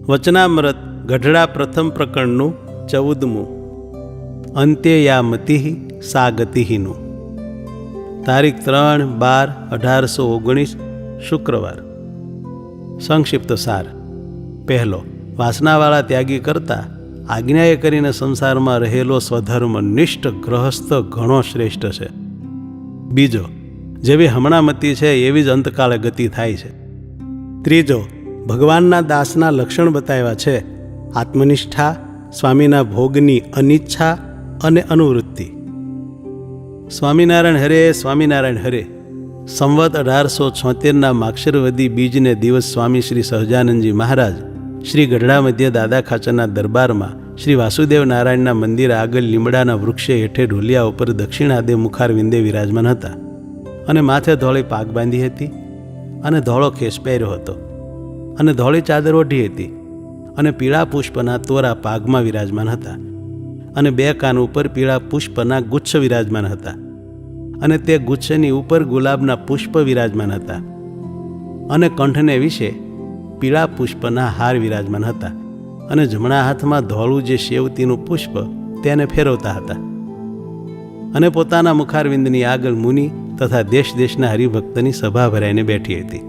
વચનામૃત ગઢડા પ્રથમ પ્રકરણનું 14મું. અંત્ય યા મતિ સા ગતિનું. તારીખ 3/12/1819 શુક્રવાર. સંક્ષિપ્ત સાર. પહેલો, વાસનાવાળા ત્યાગી કરતાં આજ્ઞાએ કરીને સંસારમાં રહેલો સ્વધર્મ નિષ્ઠ ગ્રહસ્થ ઘણો શ્રેષ્ઠ છે. બીજો, જેવી હમણાં મતિ છે એવી જ અંતકાળે ગતિ થાય છે. ત્રીજો, ભગવાનના દાસના લક્ષણ બતાવ્યા છે: આત્મનિષ્ઠા, સ્વામીના ભોગની અનિચ્છા અને અનુવૃત્તિ. સ્વામિનારાયણ હરે, સ્વામિનારાયણ હરે. સંવત 1876 માક્ષરવદી બીજને દિવસ સ્વામી શ્રી સહજાનંદજી મહારાજ શ્રી ગઢડા મધ્ય દાદા ખાચરના દરબારમાં શ્રી વાસુદેવ નારાયણના મંદિર આગળ લીમડાના વૃક્ષે હેઠે ઢોલિયા ઉપર દક્ષિણાદે મુખારવિંદે વિરાજમાન હતા અને માથે ધોળી પાગ બાંધી હતી અને ધોળો ખેસ પહેર્યો હતો અને ધોળી ચાદર ઓઢી હતી અને પીળા પુષ્પના તોરા પાગમાં વિરાજમાન હતા અને 2 કાન ઉપર પીળા પુષ્પના ગુચ્છ વિરાજમાન હતા અને તે ગુચ્છની ઉપર ગુલાબના પુષ્પ વિરાજમાન હતા અને કંઠને વિશે પીળા પુષ્પના હાર વિરાજમાન હતા અને જમણા હાથમાં ધોળું જે શેવતીનું પુષ્પ તેને ફેરવતા હતા અને પોતાના મુખારવિંદની આગળ મુનિ તથા દેશ દેશના હરિભક્તની સભા ભરાઈને બેઠી હતી.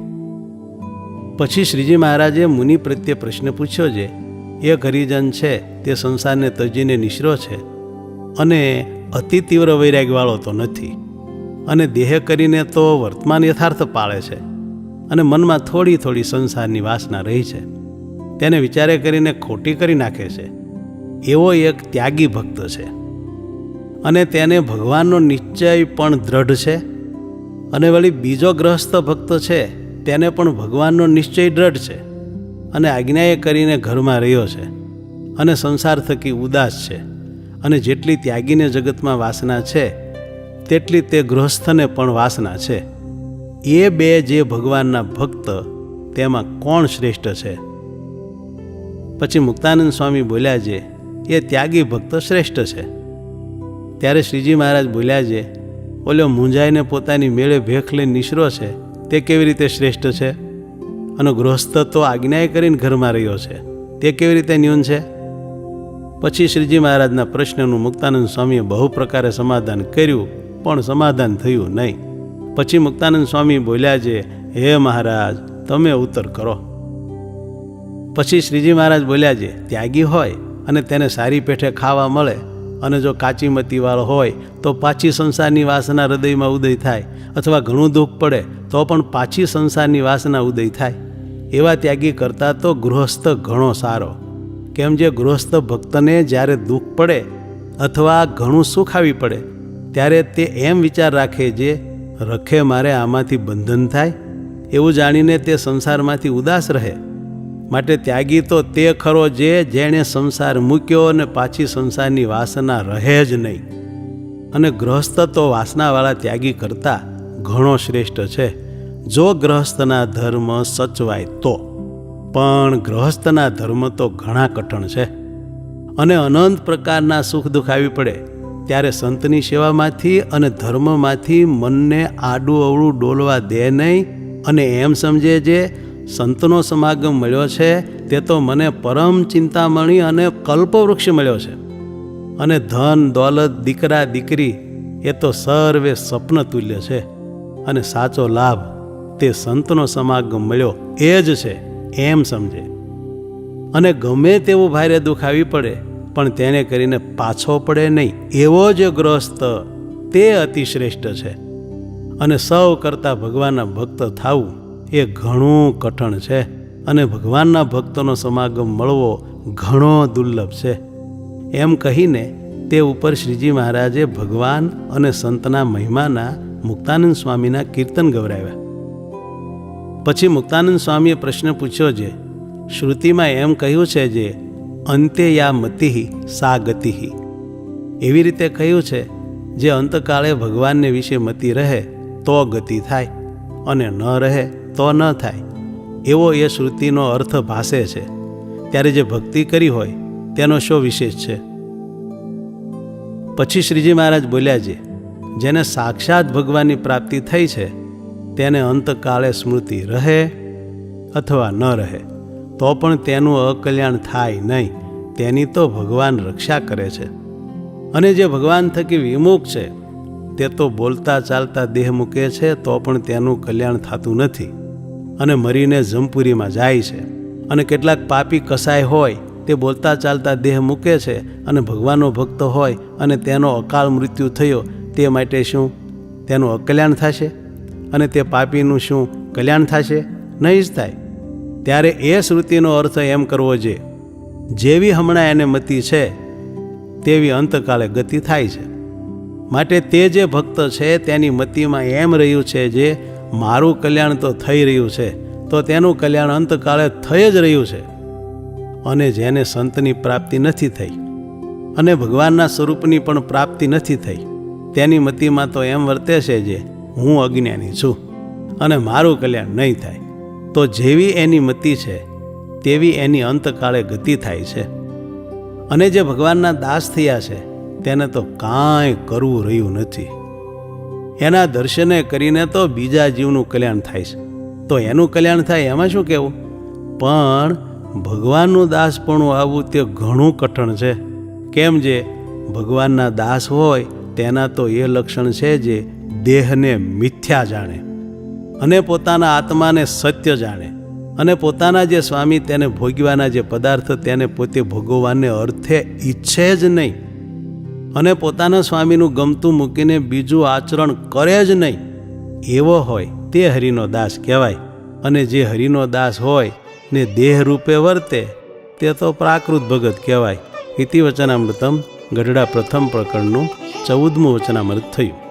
પછી શ્રીજી મહારાજે મુનિ પ્રત્યે પ્રશ્ન પૂછ્યો છે: એક હરિજન છે તે સંસારને તજીને નિશરો છે અને અતિ તીવ્ર વૈરાગ્યવાળો તો નથી અને દેહ કરીને તો વર્તમાન યથાર્થ પાળે છે અને મનમાં થોડી થોડી સંસારની વાસના રહી છે, તેને વિચારે કરીને ખોટી કરી નાખે છે. એવો એક ત્યાગી ભક્ત છે અને તેને ભગવાનનો નિશ્ચય પણ દ્રઢ છે. અને વળી બીજો ગ્રહસ્થ ભક્ત છે, તેને પણ ભગવાનનો નિશ્ચય દ્રઢ છે અને આજ્ઞાએ કરીને ઘરમાં રહ્યો છે અને સંસાર થકી ઉદાસ છે અને જેટલી ત્યાગીને જગતમાં વાસના છે તેટલી તે ગૃહસ્થને પણ વાસના છે. એ 2 જે ભગવાનના ભક્ત, તેમાં કોણ શ્રેષ્ઠ છે? પછી મુક્તાનંદ સ્વામી બોલ્યા છે: એ ત્યાગી ભક્ત શ્રેષ્ઠ છે. ત્યારે શ્રીજી મહારાજ બોલ્યા છે: ઓલો મૂંઝાઈને પોતાની મેળે ભેખ લઈને નિશરો છે તે કેવી રીતે શ્રેષ્ઠ છે? અને ગૃહસ્થ તો આજ્ઞાએ કરીને ઘરમાં રહ્યો છે, તે કેવી રીતે ન્યૂન છે? પછી શ્રીજી મહારાજના પ્રશ્નનું મુક્તાનંદ સ્વામીએ બહુ પ્રકારે સમાધાન કર્યું, પણ સમાધાન થયું નહીં. પછી મુક્તાનંદ સ્વામી બોલ્યા છે: હે મહારાજ, તમે ઉત્તર કરો. પછી શ્રીજી મહારાજ બોલ્યા છે: ત્યાગી હોય અને તેને સારી પેઠે ખાવા મળે અને જો કાચી મતીવાળો હોય તો પાછી સંસારની વાસના હૃદયમાં ઉદય થાય, અથવા ઘણું દુઃખ પડે તો પણ પાછી સંસારની વાસના ઉદય થાય. એવા ત્યાગી કરતાં તો ગૃહસ્થ ઘણો સારો. કેમ, જે ગૃહસ્થ ભક્તને જ્યારે દુઃખ પડે અથવા ઘણું સુખ આવી પડે ત્યારે તે એમ વિચાર રાખે છે: રખે મારે આમાંથી બંધન થાય, એવું જાણીને તે સંસારમાંથી ઉદાસ રહે. માટે ત્યાગી તો તે ખરો જેણે સંસાર મૂક્યો અને પાછી સંસારની વાસના રહે જ નહીં. અને ગૃહસ્થ તો વાસનાવાળા ત્યાગી કરતાં ઘણો શ્રેષ્ઠ છે, જો ગૃહસ્થના ધર્મ સચવાય તો. પણ ગૃહસ્થના ધર્મ તો ઘણા કઠણ છે અને અનંત પ્રકારના સુખ દુઃખ આવી પડે ત્યારે સંતની સેવામાંથી અને ધર્મમાંથી મનને આડું અવળું ડોલવા દે નહીં અને એમ સમજે જે સંતનો સમાગમ મળ્યો છે તે તો મને પરમ ચિંતામણી અને કલ્પવૃક્ષ મળ્યો છે અને ધન દોલત દીકરા દીકરી એ તો સર્વે સ્વપ્ન તુલ્ય છે અને સાચો લાભ તે સંતનો સમાગમ મળ્યો એ જ છે એમ સમજે. અને ગમે તેવું ભારે દુઃખ આવી પડે પણ તેને કરીને પાછો પડે નહીં, એવો જ ગૃહસ્થ તે અતિશ્રેષ્ઠ છે. અને સૌ કરતાં ભગવાનના ભક્ત થવું એ ઘણું કઠણ છે અને ભગવાનના ભક્તોનો સમાગમ મળવો ઘણો દુર્લભ છે. એમ કહીને તે ઉપર શ્રીજી મહારાજે ભગવાન અને સંતના મહિમાના મુક્તાનંદ સ્વામીના કીર્તન ગવરાવ્યા. પછી મુક્તાનંદ સ્વામીએ પ્રશ્ન પૂછ્યો છે: શ્રુતિમાં એમ કહ્યું છે જે અંત્ય યા મતિ સા ગતિ. એવી રીતે કહ્યું છે જે અંતકાળે ભગવાનને વિશે મતિ રહે તો ગતિ થાય અને ન રહે તો ન થાય, એવો એ શ્રુતિનો અર્થ ભાસે છે. ત્યારે જે ભક્તિ કરી હોય તેનો શો વિશેષ છે? પછી શ્રીજી મહારાજ બોલ્યા છે: જેને સાક્ષાત ભગવાનની પ્રાપ્તિ થઈ છે તેને અંતકાળે સ્મૃતિ રહે અથવા ન રહે, તો પણ તેનું અકલ્યાણ થાય નહીં, તેની તો ભગવાન રક્ષા કરે છે. અને જે ભગવાન થકી વિમુખ છે તે તો બોલતા ચાલતા દેહ મૂકે છે તો પણ તેનું કલ્યાણ થતું નથી અને મરીને જમપુરીમાં જાય છે. અને કેટલાક પાપી કસાય હોય તે બોલતા ચાલતા દેહ મૂકે છે અને ભગવાનનો ભક્ત હોય અને તેનો અકાળ મૃત્યુ થયો, તે માટે શું તેનું અકલ્યાણ થશે? અને તે પાપીનું શું કલ્યાણ થશે? નહીં જ થાય. ત્યારે એ શ્રુતિનો અર્થ એમ કરવો જોઈએ, જેવી હમણાં એને મતિ છે તેવી અંતકાળે ગતિ થાય છે. માટે તે જે ભક્ત છે તેની મતિમાં એમ રહ્યું છે જે મારું કલ્યાણ તો થઈ રહ્યું છે, તો તેનું કલ્યાણ અંતકાળે થઈ જ રહ્યું છે. અને જેને સંતની પ્રાપ્તિ નથી થઈ અને ભગવાનના સ્વરૂપની પણ પ્રાપ્તિ નથી થઈ, તેની મતિમાં તો એમ વર્તે છે જે હું અજ્ઞાની છું અને મારું કલ્યાણ નહીં થાય. તો જેવી એની મતિ છે તેવી એની અંતકાળે ગતિ થાય છે. અને જે ભગવાનના દાસ થયા છે તેને તો કાંઈ કરવું રહ્યું નથી. એના દર્શને કરીને તો બીજા જીવનું કલ્યાણ થાય છે. તો એનું કલ્યાણ થાય એમાં શું કહેવું? પણ ભગવાનનું દાસપણું આવવું તે ઘણું કઠણ છે. કેમ? જે ભગવાનના દાસ હોય તેના તો એ લક્ષણ છે જે દેહને મિથ્યા જાણે અને પોતાના આત્માને સત્ય જાણે અને પોતાના જે સ્વામી તેને ભોગવાના જે પદાર્થ તેને પોતે ભોગવવાને અર્થે ઈચ્છે જ નહીં અને પોતાના સ્વામીનું ગમતું મૂકીને બીજું આચરણ કરે જ નહીં, એવો હોય તે હરિનો દાસ કહેવાય. અને જે હરિનો દાસ હોય ને દેહ રૂપે વર્તે તે તો પ્રાકૃત ભગત કહેવાય. ઇતિ વચનામૃતમ ગઢડા પ્રથમ પ્રકરણનું 14મું વચનામૃત થયું.